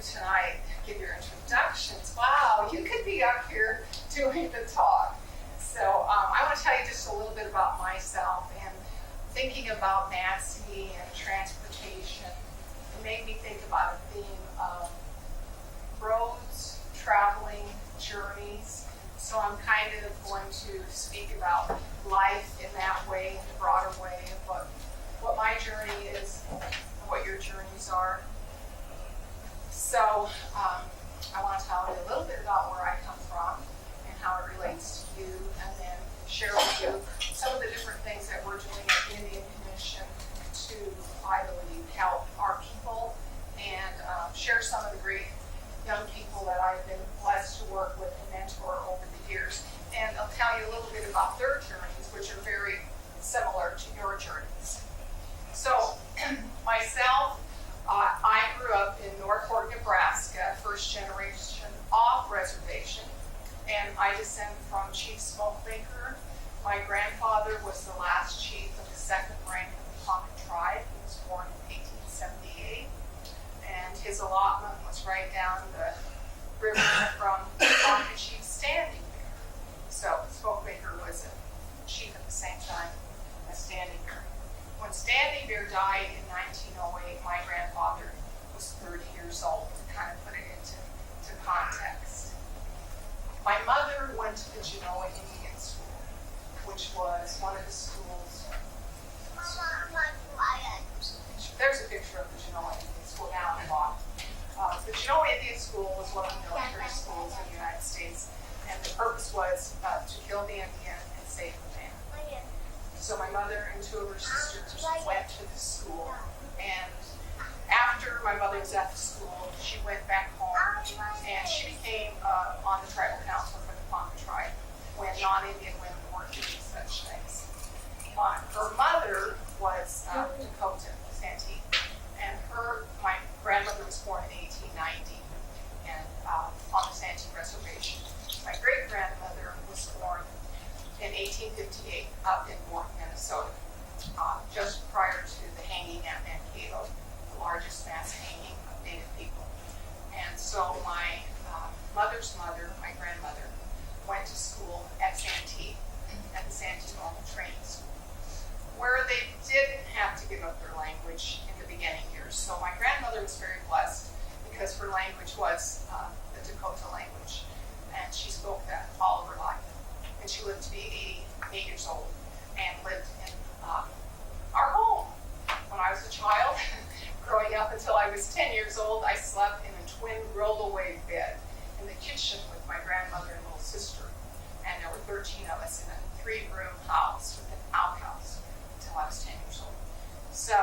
tonight give your introductions. Wow, you could be up here doing the talk. So I want to tell you just a little bit about myself, and thinking about MATC and transportation. It made me think about a theme of roads, traveling, journeys. So I'm kind of going to speak about life in that way, in a broader way, of what my journey is and what your journeys are. So I want to tell you a little bit about where I come from and how it relates to you, and then share with you some of the different things that we're doing at the Indian Commission to, I believe, help our people, and share some of the great young people that I've been blessed to work with and mentor over the years. And I'll tell you a little bit about their journeys, which are very similar to your journeys. So myself, I grew up in North Fork, Nebraska, first generation off reservation, and I descend from Chief Smokebaker. My grandfather was the last chief of the second rank of the Ponca tribe. He was born in 1878, and his allotment was right down the river from Ponca Chief Standing Bear. So Smokebaker was a chief at the same time as Standing Bear. When Standing Bear died in 1908, my grandfather was 30 years old, to kind of put it into context. My mother went to the Genoa Indian School, which was one of the schools. There's a picture of the Genoa Indian School down the bottom. The Genoa Indian School was one of the military schools in the United States, and the purpose was to kill the Indian and save the man. So my mother and two of her sisters went to the school, and after my mother was at the school, she went back home, and she became on the tribal council for the Ponca tribe when non-Indian women weren't doing such things. Her mother was Dakota, Santee, and my grandmother was born in 1890 and on the Santee Reservation. My great-grandmother was born in 1858 up in North Minnesota, just prior to the hanging at Mankato, the largest mass hanging of Native people. And so my mother's mother, my grandmother, went to school at Santee, at the Santee Normal Training School, where they didn't have to give up their language in the beginning years. So my grandmother was very blessed because her language was the Dakota language, and she spoke that all of her life. And she lived to be 88 years old and lived in our home. When I was a child, growing up until I was 10 years old, I slept in a twin roll-away bed in the kitchen with my grandmother and little sister. And there were 13 of us in a 3-room house with an outhouse until I was 10 years old. So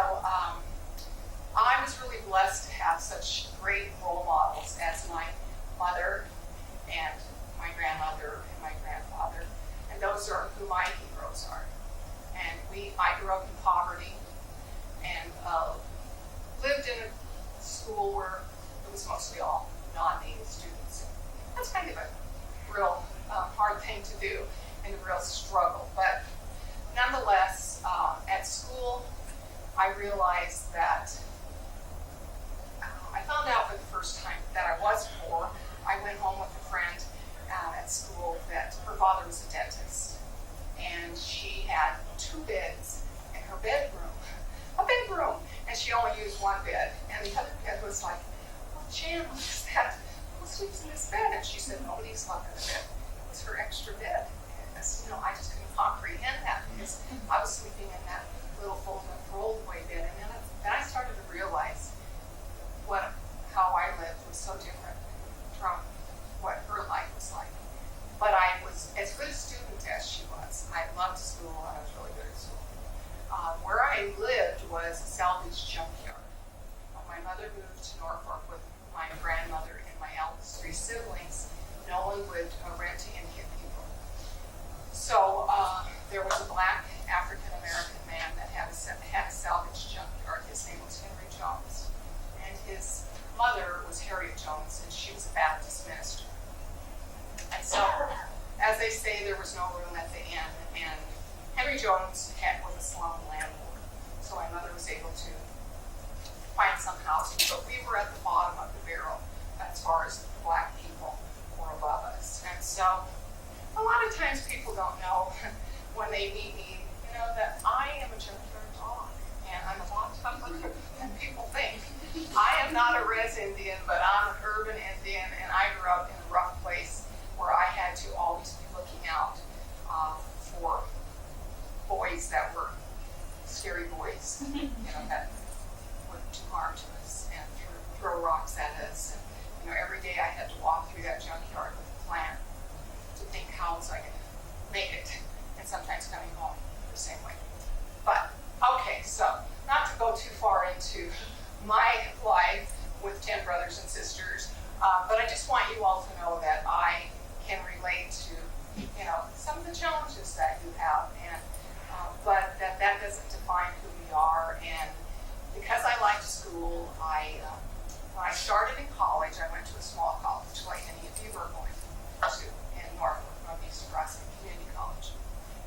I was really blessed to have such great role models as my mother and my grandmother and my grandfather, and those are who my heroes are. And I grew up in poverty and lived in a school where it was mostly all non-Native students. That's kind of a real hard thing to do and a real struggle. But nonetheless, at school, I realized that I found out for the first time that I was poor. I went home with a friend at school that her father was a dentist, and she had 2 beds in her bedroom, and she only used 1 bed, and the other bed was like, "Oh, Jan, what is that? Who sleeps in this bed?" And she said, "Nobody slept in the bed. It was her extra bed." And I just couldn't comprehend that because I was sleeping in that little folded roll-away bed, and then I started to realize how I lived was so different from what her life was like. But I was as good a student as she was. I loved school, and I was really good at school. Where I lived was a salvage junkyard. When my mother moved to Norfolk with my grandmother and my eldest 3 siblings, no one would rent to Indian people. So there was a black African-American man that had a salvage junkyard. His name was Henry Jones. And his mother was Harriet Jones, and she was a Baptist minister. And so, as they say, there was no room at the inn, and Henry Jones was a slum landlord. So my mother was able to find some housing, but we were at the bottom of the barrel. so a lot of times people don't know when they meet me, that I am a junkyard dog, and I'm a lot tougher than people think. I am not a res Indian, but I'm an urban Indian, and I grew up in a rough place where I had to always be looking out for boys that were scary boys, that would do harm to us and throw rocks at us. And every day I had to walk through that junkyard with a plan to think, how was I going to make it? And sometimes coming home the same way. But okay, so not to go too far into my life with 10 brothers and sisters, but I just want you all to know that I can relate to, some of the challenges that you have, and but that doesn't define who we are. And because I liked school, when I started in college, I went to a small college like any of you are going to in Northeast Nebraska Community College.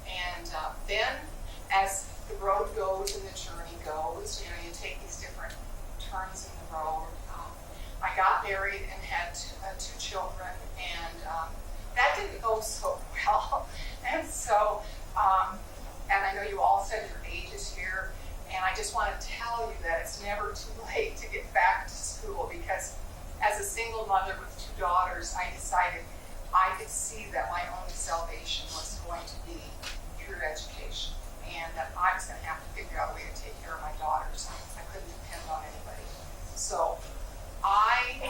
And then as the road goes and the journey goes, you take these different turns in the road. I got married and had two children, and that didn't go so well. And so, and I know you all said your ages here, and I just want to tell you that it's never too late to get back to school, because as a single mother with two daughters, I decided I could see that my own salvation was going to be through education, and that I was going to have to figure out a way to take care of my daughters. I couldn't depend on anybody. So I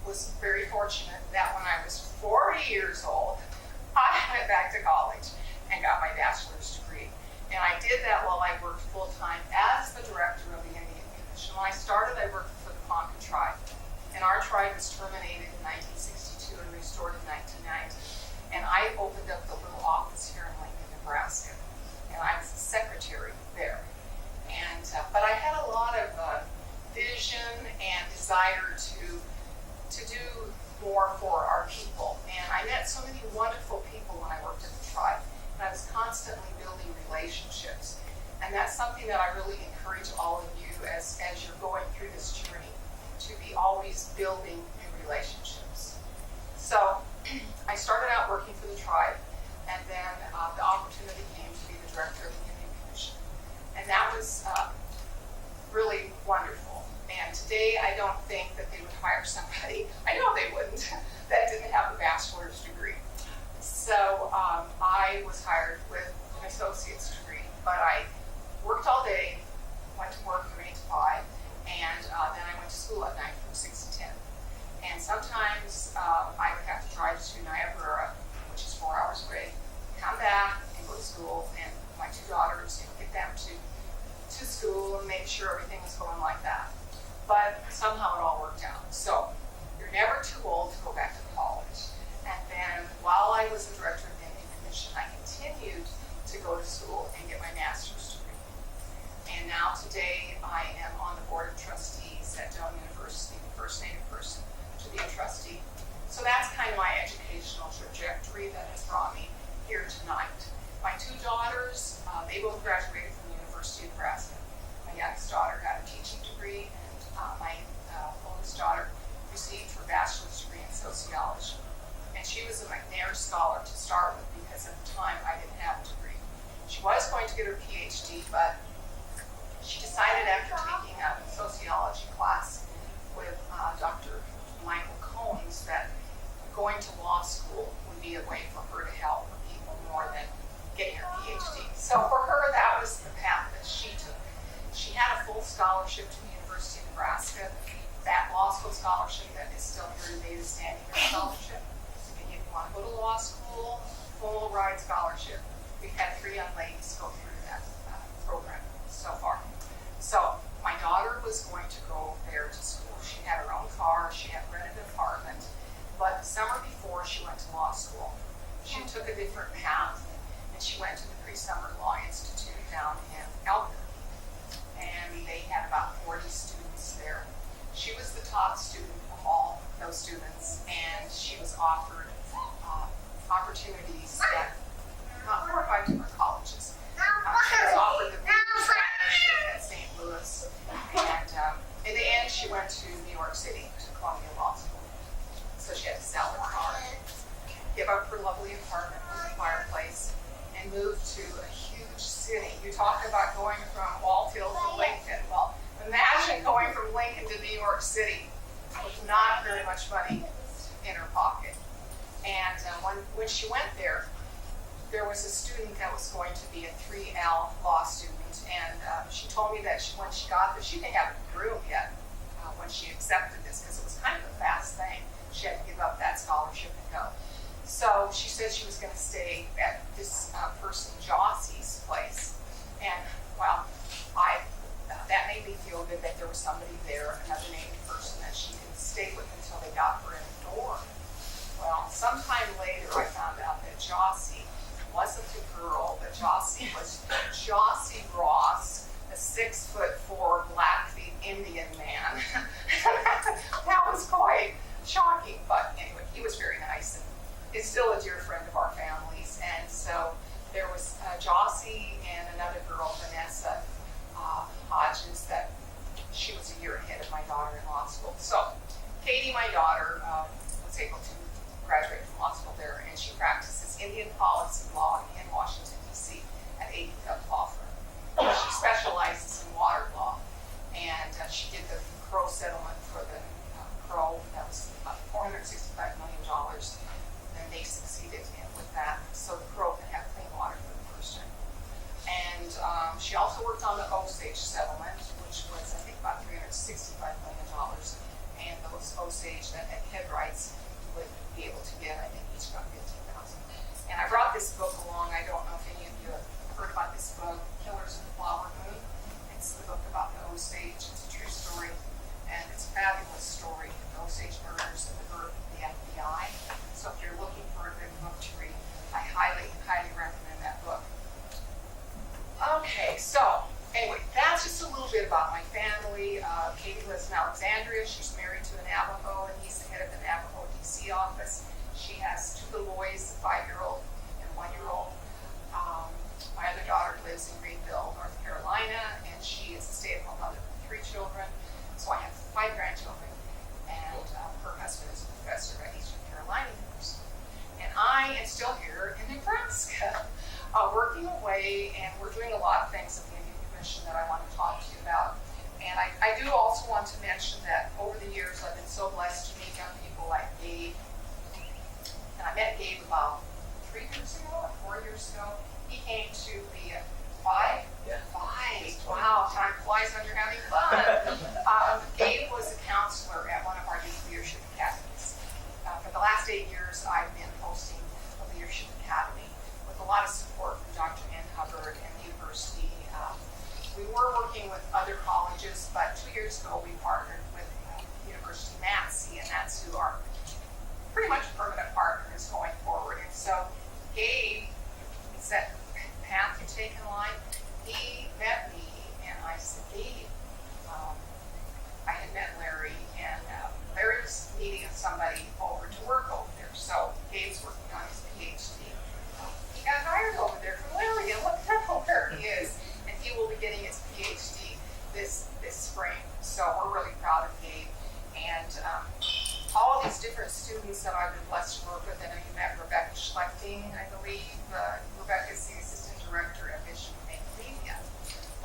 was very fortunate that when I was 40 years old, I went back to college and got my bachelor's degree. And I did that while I worked full-time as the director of the Indian Commission. When I started, I worked for the Ponca tribe. And our tribe was terminated in 1962 and restored in 1990. And I opened up the little office here in Lincoln, Nebraska. And I was the secretary there. And but I had a lot of vision and desire to do more for our people. And I met so many wonderful people when I worked at the tribe. And I was constantly building relationships. And that's something that I really encourage all of you as you're going through this journey, to be always building new relationships. So I started out working for the tribe, and then the opportunity came to be the director of the Indian Commission. And that was really wonderful. And today I don't think that they would hire somebody, I know they wouldn't, that didn't have a bachelor's degree. So I was hired with an associate's degree, but I worked all day, went to work from 8 to 5, and then I went to school at night from 6 to 10. And sometimes I would have to drive to Niobrara, which is 4 hours away, come back and go to school, and my two daughters, get them to school and make sure everything was going like that. But somehow it all worked out. So you're never too old to go back to college. And then while I was the director of the Indian Commission, I continued to go to school and get my master's degree. And now today I am on the board of trustees at Doane University, the first Native person to be a trustee. So that's kind of my educational trajectory that has brought me here tonight. My two daughters, they both graduated from the University of Nebraska. My youngest daughter got a teaching degree, and my oldest daughter received her bachelor's degree in sociology. And she was a McNair Scholar to start with, because at the time I didn't have a degree. She was going to get her PhD, but she decided after taking a sociology class with Dr. Michael Combs that going to law school would be a way for her to help people more than getting her PhD. So for her, that was the path that she took. She had a full scholarship to the University of Nebraska, that law school scholarship that is still here today, the Standing Room Scholarship. If you want to go to law school, full ride scholarship. We've had 3 young ladies go through that program so far. So my daughter was going to go there to school. She had her own car, she had rented an apartment, but the summer before she went to law school, she took a different path, and she went to the Pre-Summer Law Institute down in Albuquerque. And they had about 40 students there. She was the top student of all those students, and she was offered opportunities at 4 or 5 different colleges. She was offered the scholarship at St. Louis, and in the end, she went to New York City to Columbia Law School. So she had to sell her car. give up her lovely apartment with a fireplace and move to a huge city. You talk about going from Walthill to Lincoln. Well, imagine going from Lincoln to New York City with not very much money in her pocket. And when she went there was a student that was going to be a 3L law student, and she told me that when she got there, she didn't have a room yet when she accepted this, because it was kind of a fast thing. She had to give up that scholarship and go. So she said she was going to stay at this person Jossie's place, and well, that made me feel good that there was somebody there, another named person that she could stay with until they got her in a dorm. Well, sometime later, I found out that Jossie wasn't a girl, but Jossie was Jossie Ross, a 6'4" Blackfeet Indian man. That was quite shocking, but anyway, he was very nice and is still a dear friend of our family's. And so there was Jossie and another girl, Vanessa Hodges, that she was a year ahead of my daughter in law school. So Katie, my daughter, was able to graduate from law school there, and she practices Indian policy law in Washington, D.C. at AD Law Firm. She specializes in water law, and she did the Crow settlement for the Crow. That was about $465 million, and they succeeded with that, so the Crow can have clean water for the first time. And she also worked on the Osage settlement, which was, I think, about $365 million, and those Osage that had head rights would be able to get, I think, each got $15,000. And I brought this book along. I don't know if any of you have heard about this book, Killers of the Flower Moon. It's the book about the Osage. It's a true story, and it's a fabulous story, the Osage murders and the birth of the FBI. So if you're looking for a good book to read, I highly, highly recommend that book. Okay, so anyway, that's just a little bit about my family. Katie lives in Alexandria. She's married to a Navajo, and he's the head of the Navajo DC office. She has 2 little boys, a 5-year-old and a 1-year-old. My other daughter lives in Greenville, North Carolina, and she is a stay-at-home mother with 3 children. So I have 5 grandchildren, and her husband is a professor at Eastern Carolina University. And I am still here in Nebraska, working away, and we're doing a lot of things at the Indian Commission that I want to talk to you about. And I do also want to mention that over the years, I've been so blessed to meet young people like Gabe. And I met Gabe about 3 years ago or 4 years ago. He came to the 5? Yeah. 5. Wow, time flies when you're having fun. Gabe was a counselor at one of our youth leadership academies. For the last 8 years, I've been hosting a leadership academy with a lot of support from Dr. Ann Hubbard and the university. We were working with other colleges, but 2 years ago we partnered with University MATC, and that's who our pretty much permanent partner is going forward. And so Gabe, it's that path you take in life. He met me, and I said, Gabe, I had met Larry, and Larry was needing somebody over to work over there. So Gabe's working on his PhD. He got hired over there from Larry, and look at where he is. And he will be getting his PhD this spring. So we're really proud of Gabe. And all of these different students that I've been blessed to work with. I know you met Rebecca Schlechting, I believe. Rebecca's the assistant director at Mission Media.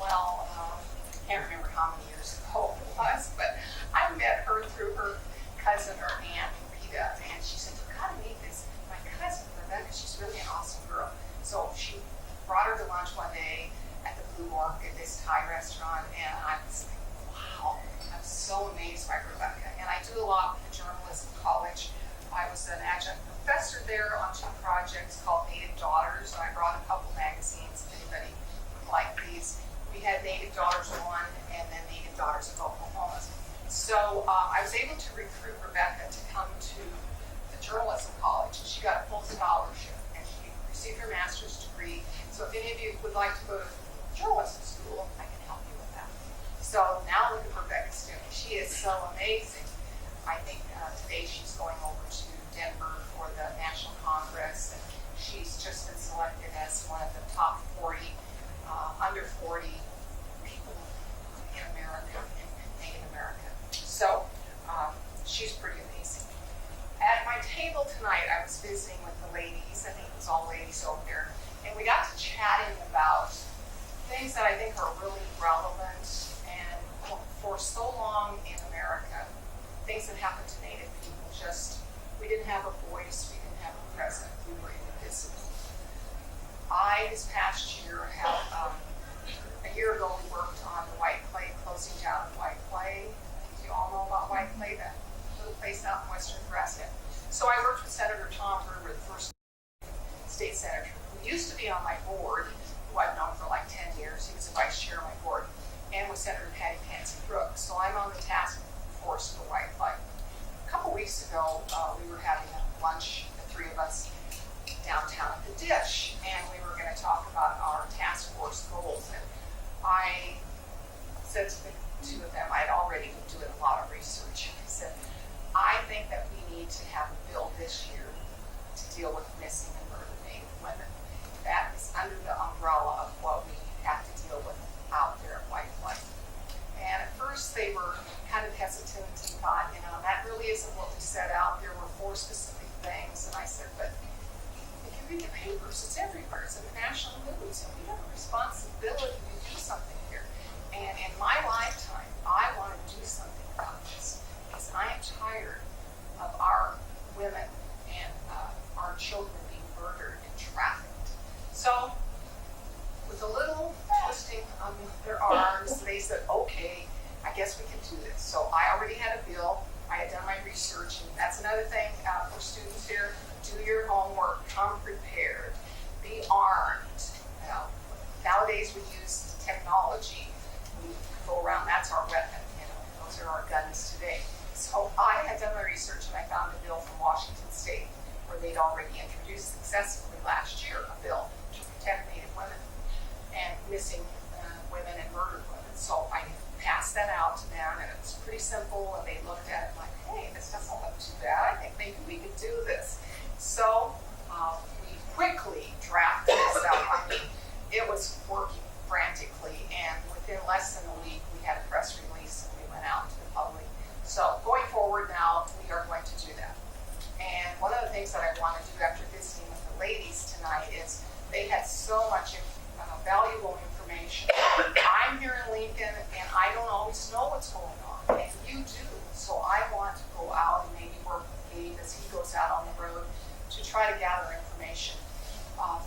Well, I can't remember how many years ago it was, but I met her through her cousin, her aunt, Rita, and she said, "You've got to meet this. My cousin, Rebecca, she's really an awesome girl." So she brought her to lunch one day at the Blue Orchid, this Thai restaurant, and I was like, wow, I'm so amazed by Rebecca. And I do a lot with the Journalism College. I was an adjunct professor there on 2 projects called Native Daughters. I brought a couple magazines, if anybody would like these. We had Native Daughters 1 and then Native Daughters of Oklahoma. So I was able to recruit Rebecca to come to the Journalism College, and she got a full scholarship, and she received her master's degree. So if any of you would like to go to journalism school, I can help you with that. So now look at Rebecca's doing. She is so amazing. I think today she's going over to Denver for the National Congress, and she's just been selected as one of the top 40, under 40 people in America, in Native America. So she's pretty amazing. at my table tonight, I was visiting with the ladies. I think it was all ladies over there. And we got to chatting about things that I think are really relevant and for so long in America, things that happened to Native people. Just, we didn't have a voice, we didn't have a presence, we were invisible. This past year, a year ago, we worked on the White Clay, closing down White Clay. You all know about White Clay, that little place out in western Nebraska. So I worked with Senator Tom Brewer, the first state senator, who used to be on my board, who I've known for like 10 years. He was the vice chair of my board, and with Senator Patty Pansy Brooks. So I'm on the task force for White Clay. A couple weeks ago, we were having a lunch, the three of us, downtown at the Dish, and we were going to talk about our task force goals. And I said to the two of them, I'd already been doing a lot of research. I said, I think that we need to have a bill this year to deal with missing and murdered Native women. That is under the umbrella of what we have to deal with out there at White Clay. And at first they were kind of hesitant and thought, that really isn't what we set out. There were 4 specific things. And I said, but if you read the papers, it's everywhere. It's in the national news. And we have a responsibility to do something here. And in my lifetime, I want to do something about this. Because I am tired of our women and our children being murdered and trafficked. So, with a little twisting of their arms, they said, okay, I guess we can do this. So I already had a bill. I had done my research, and that's another thing for students here. Do your homework, come prepared, be armed. Nowadays we use technology. We go around, that's our weapon. Those are our guns today. So I had done my research, and I found a bill from Washington State where they'd already introduced successfully last year a bill to protect Native women and missing women and murdered women. So I passed that out to them, and it was pretty simple, and they looked at it like, hey, this doesn't look too bad. I think maybe we could do this. So we quickly drafted this out. I mean, it was working frantically, and within less than a week, we had a press release, and we went out to the public. So going forward now, we are going to do that. And one of the things that I want to do after visiting with the ladies tonight is they had so much valuable information. I'm here in Lincoln, and I don't always know what's going on, and you do. So I want to go out and maybe work with Gabe as he goes out on the road to try to gather information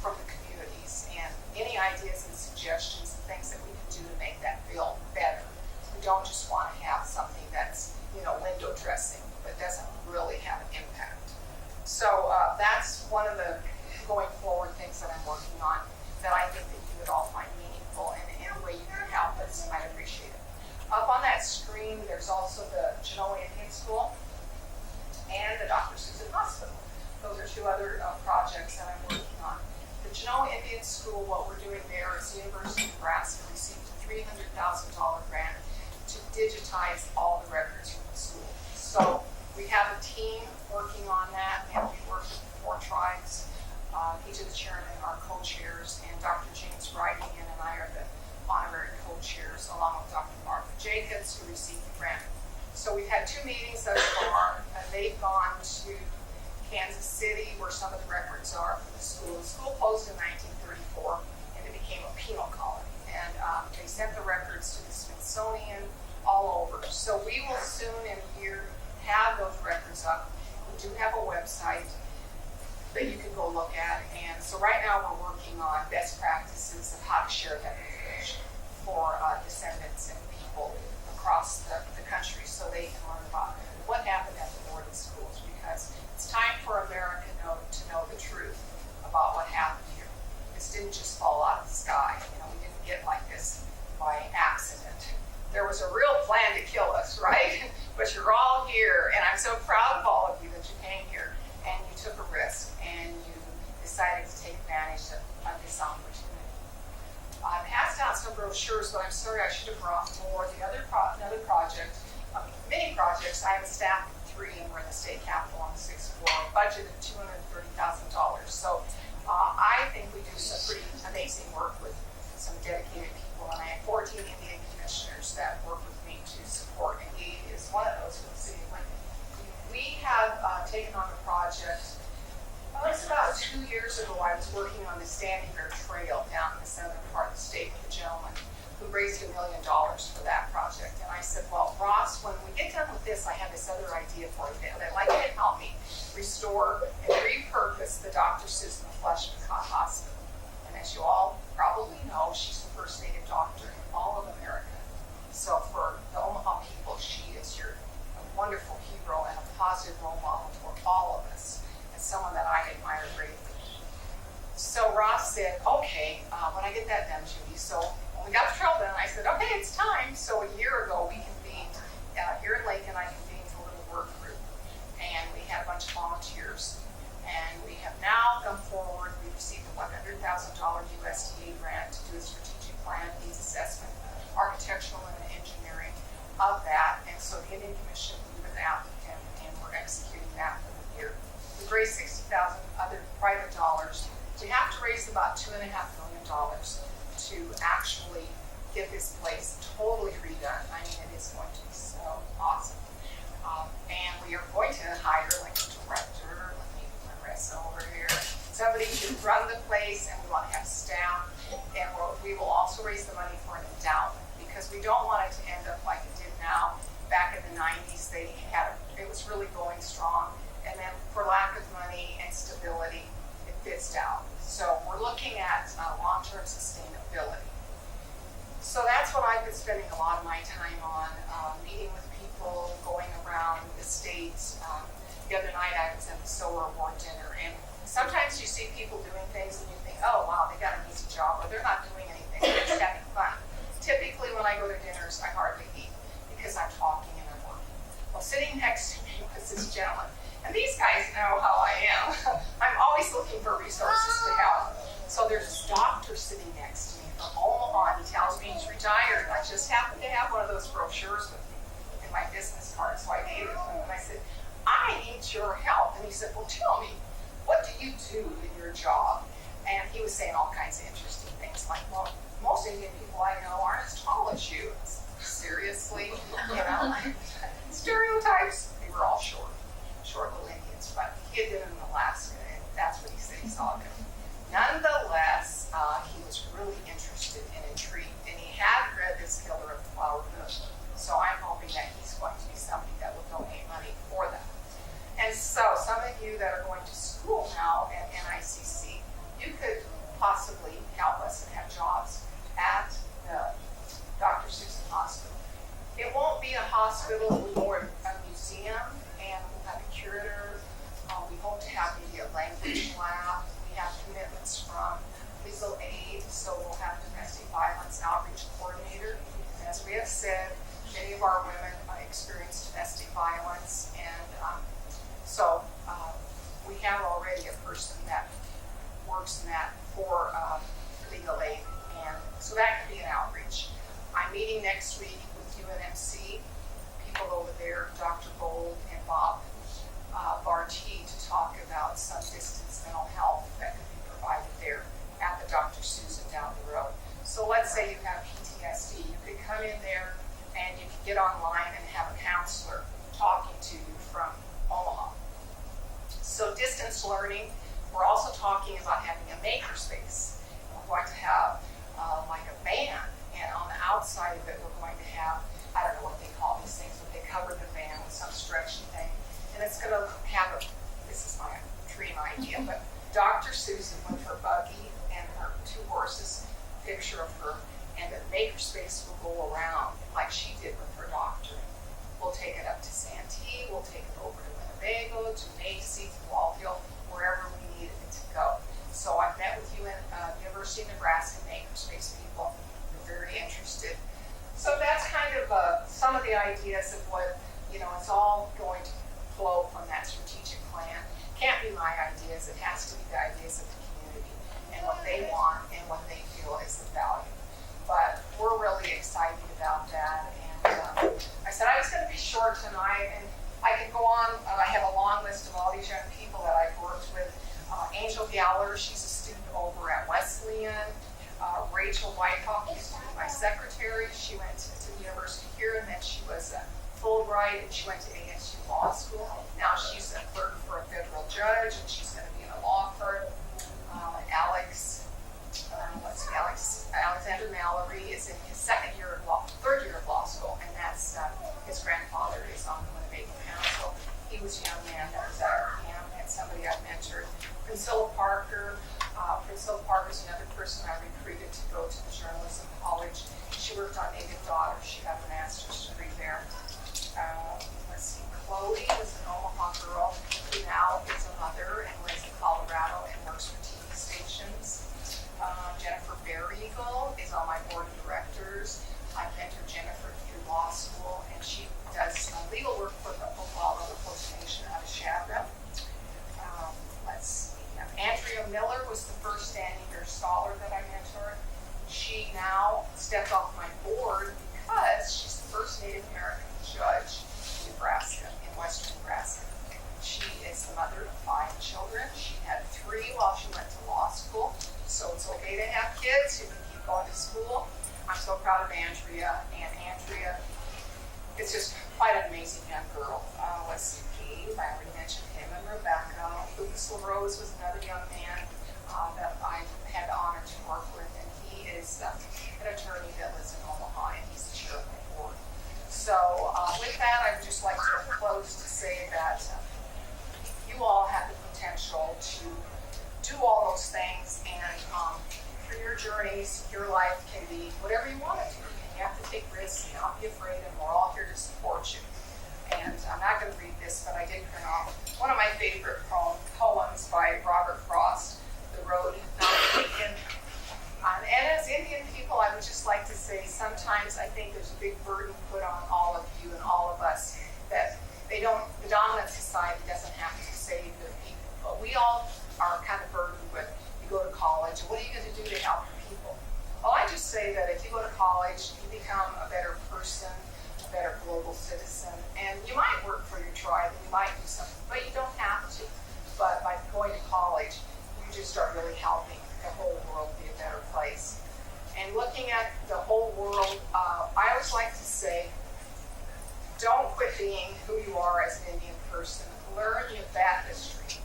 from the communities and any ideas and suggestions and things that we can do to make that bill better. We don't just want to have something that's, window dressing, but doesn't really have an impact. So that's one of the going forward things that I'm working on that I think that you would all find meaningful, and in a way you can help us. I'd appreciate it. Up on that screen, there's also the Genoa Indian School and the Dr. Susan Hospital. Those are 2 other projects that I'm working on. The Genoa Indian School, what we're doing there is the University of Nebraska received a $300,000 grant to digitize all the records from the school. So we have a team working on that, and we work with 4 tribes. Each of the chairmen are co-chairs, and Dr. James Wrighting and I are the honorary co-chairs, along with Dr. Martha Jacobs, who received the grant. So we've had 2 meetings thus far, and they've gone to Kansas City, where some of the records are for the school. The school closed in 1934, and it became a penal colony. And they sent the records to the Smithsonian all over. So we will soon in a year have those records up. We do have a website that you can go look at. And so right now we're working on best practices of how to share that information for descendants and people across the country, so they can learn about what happened at the boarding schools, because it's time for America to know the truth about what happened here. This didn't just fall out of the sky. We didn't get like this by accident. There was a real plan to kill us, right? But you're all here, and I'm so proud of all of you that you came here and you took a risk and you decided to take advantage of this opportunity. I passed out some brochures, but I'm sorry, I should have brought more. Another project, many projects, I have a staff of 3, and we're in the state capitol on the 6th floor, a budget of $230,000. So I think we do some pretty amazing work with some dedicated people, and I have 14 Indian commissioners that work with me to support, and he is one of those for the city of Lincoln. We have taken on a project. Well, it was about 2 years ago. I was working on the Standing Bear Trail down in the southern part of the state with a gentleman who raised $1 million for that project. And I said, well, Ross, when we get done with this, I have this other idea for you that I'd like you to help me restore and repurpose the Dr. Susan Flesh McCott Hospital. And as you all probably know, she's the first native doctor in all of America. So for the Omaha people, she is your wonderful hero and a positive role model for all of us, and someone that I admire greatly. So Ross said, okay, when I get that done, Judy. So when we got the trail done, I said, okay, it's time. So a year ago, we convened, here in Lincoln, I convened a little work group, and we had a bunch of volunteers. And we have now come forward. We received a $100,000 USDA grant to do a strategic plan, needs assessment, architectural and engineering of that. And so the Indian Commission, we were the applicant, and we're executing that for the year. We've raised $60,000 other private dollars. We have to raise about $2.5 million to actually get this place totally redone. I mean, it is going to be so awesome. And we are going to hire like a director, let me put my wrist over here, somebody to run the place, and we want to have staff. And we will also raise the money for an endowment, because we don't want it to end up like it did now. Back in the 90s, it was really going strong. And then for lack of money and stability, it fizzed out. So we're looking at long-term sustainability. So that's what I've been spending a lot of my time on, meeting with people, going around the state. The other night I was at the Solar Award dinner, and sometimes you see people doing things and you think, oh wow, they got an easy job, or they're not doing anything, they're just having fun. Typically when I go to dinners, I hardly eat because I'm talking and I'm working. Well, sitting next to me was this gentleman, and these guys know how I am. I'm always looking for resources to help. So there's this doctor sitting next to me from Omaha, and he tells me he's retired. I just happen to have one of those brochures with me in my business card, so I gave it to him, and I said, I need your help. And he said, well, tell me, what do you do in your job? And he was saying all kinds of interesting things, like, well, most Indian people I know aren't as tall as you. Seriously, stereotypes. They were all short little Indians, but he had been in Alaska, and that's what he said he saw them. Nonetheless, he was really interested and intrigued, and he had read this Killer of the Flower Moon. So I'm hoping that he's going to be somebody that will donate money for that. And so some of you that are going to school now at NICC, you could possibly help us and have jobs at the Dr. Susan Hospital. It won't be a hospital, it'll be more a museum, and we'll have a curator. We hope to have maybe a language lab. We have commitments from legal aid, so we'll have a domestic violence outreach coordinator. And as we have said, many of our women experience domestic violence, and so we have already a person that works in that for legal aid, and so that could be an outreach. I'm meeting next week with UNMC, people over there, Dr. Gold and Bob Barty, to talk about some distance mental health that could be provided there at the Dr. Susan down the road. So let's say you have PTSD, you could come in there and you could get online and have a counselor talking to you from Omaha. So distance learning, we're also talking about having a makerspace. We're going to have like a van, and on the outside of it we're going to have, I don't know what they call these things, but they cover the van with some stretchy thing. And it's going to have this is my dream idea, but Dr. Susan with her buggy and her 2 horses, picture of her, and the makerspace will go around like she did with her doctoring. We'll take it up to Santee, we'll take it over to Winnebago, to Macy, to Walhill, wherever we needed it to go. So I've met with you in University of Nebraska makerspace people. They're very interested. So that's kind of some of the ideas of what, it's all going to flow from that strategic plan. Can't be my ideas, it has to be the ideas of the community and what they want and what they feel is the value. But we're really excited about that, and I said I was going to be short tonight, and I could go on. I have a long list of all these young people that I've worked with. Angel Galler, she's a student over at Wesleyan. Rachel Whitehawk used to be my secretary. She went to the university here, and then she was a Fulbright, and she went to ASU Law School. Now she's a clerk for federal judge, and she's going to be in a law firm. Alexander Mallory is in his third year of law school, and that's his grandfather is on the Winnebago Council. He was a young man that was at our camp and somebody I mentored. Priscilla Parker. Priscilla Parker is another person I recruited to go to the journalism college. She worked on Naked Daughter. She got a master's degree there. Chloe was an Omaha girl who now is a mother and lives in Colorado and works for TV stations. Jennifer Bear-Eagle is on my board of directors. I mentored Jennifer through law school, and she does legal work for the Oklahoma Post Nation out of Shabra. Andrea Miller was the first standing year scholar that I mentored. She now stepped off my board because she's the first Native American judge in Nebraska, in western Nebraska. She is the mother of 5 children. She had 3 while she went to law school, so it's okay to have kids who can keep going to school. I'm so proud of Andrea, and Andrea is just quite an amazing young girl. Gabe, I already mentioned him, and Rebecca. Lucas LaRose was another young man that I had the honor to work with, and he is an attorney that lives in Omaha, and he's the chair of my board. So with that, I would just like to close to say that you all have the potential to do all those things, and for your journeys, your life can be whatever you want it to be. And you have to take risks and not be afraid, and we're all here to support you. And I'm not going to read this, but I did print off one of my favorite poems by Robert Frost, The Road Not Taken. And as Indian people, I would just like to say sometimes I think there's a big burden put on all of you and all of us that the dominant society doesn't have to save their people. But we all are kind of burdened with, you go to college, what are you going to do to help people? Well, I just say that if you go to college, you become a better person, a better global citizen, and you might work for your tribe, and you might do something, but you don't have to. But by going to college, you just start really helping the whole world be a better place. And looking at the whole world, I always like to say, don't quit being who you are as an Indian person. Learn your back history.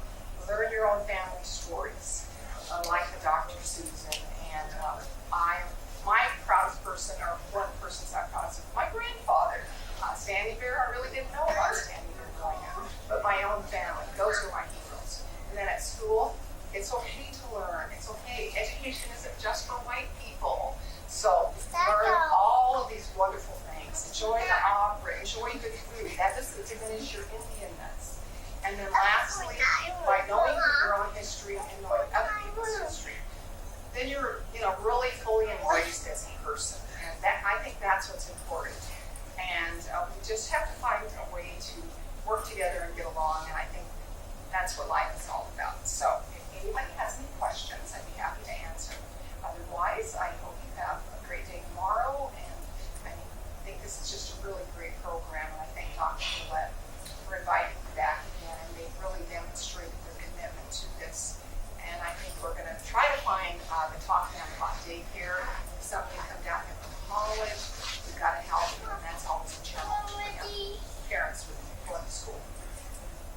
Learn your own family stories, like the Dr. Susan. And my proudest person, or one person's I'm proudest of, my grandfather. Standing Bear, I really didn't know about Standing Bear growing up, but my own family, those are my heroes. And then at school, it's okay to learn. It's okay. Education isn't just for white people. So learn all of these wonderful things. Enjoy the opera. Enjoy good food. That doesn't diminish your Indianness. And then lastly, by knowing your own history and knowing other people's history, then you're really fully embraced as a person. And I think that's what's important. And we just have to find a way to work together and get along, and I think that's what life is all about. So if anybody has any questions, I'd be happy to answer. Otherwise, I hope you have a great day tomorrow, and I think this is just a really great program, and I thank Dr. Gillette for inviting me back again, and they've really demonstrated their commitment to this. And I think we're going to try to find the talk to them about daycare, something